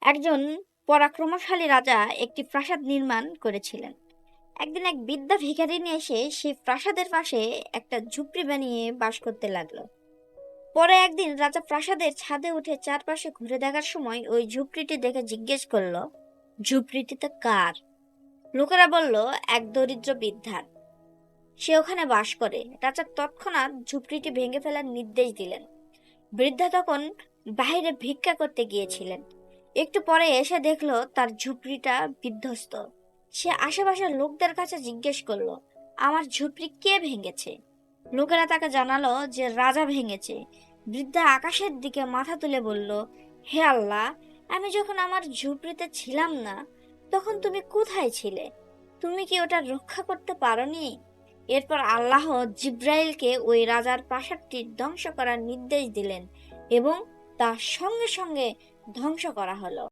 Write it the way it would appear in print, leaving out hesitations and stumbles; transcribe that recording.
একজন পরাক্রমশালী রাজা একটি প্রাসাদ নির্মাণ করেছিলেন। একদিন এক বৃদ্ধা ভিখারিনী এসে সেই প্রাসাদের পাশে একটা ঝুপড়ি বানিয়ে বাস করতে লাগলো। পরে একদিন রাজা প্রাসাদের ছাদে উঠে চারপাশে ঘুরে দেখার সময় ওই ঝুপড়িটি দেখে জিজ্ঞেস করলো, ঝুপড়িটিতে কার? লোকেরা বলল, এক দরিদ্র বৃদ্ধার, সে ওখানে বাস করে। রাজা তৎক্ষণাৎ ঝুপড়িটি ভেঙে ফেলার নির্দেশ দিলেন। বৃদ্ধা তখন বাইরে ভিক্ষা করতে গিয়েছিলেন। একটু পরে এসে দেখলো তার ঝুপড়িটা বিধ্বস্ত। সে আশেপাশের লোকদের কাছে জিজ্ঞেস করলো, আমার ঝুপড়ি কে ভেঙেছে? লোকেরা তাকে জানালো যে রাজা ভেঙেছে। বৃদ্ধা আকাশের দিকে মাথা তুলে বলল, হে আল্লাহ, আমি যখন আমার ঝুপড়িতে ছিলাম না, তখন তুমি কোথায় ছিলে? তুমি কি ওটা রক্ষা করতে পারোনি? এরপর আল্লাহ জিব্রাইলকে ওই রাজার প্রাসাদটি ধ্বংস করার নির্দেশ দিলেন এবং তা সঙ্গে সঙ্গে ধ্বংস করা হলো।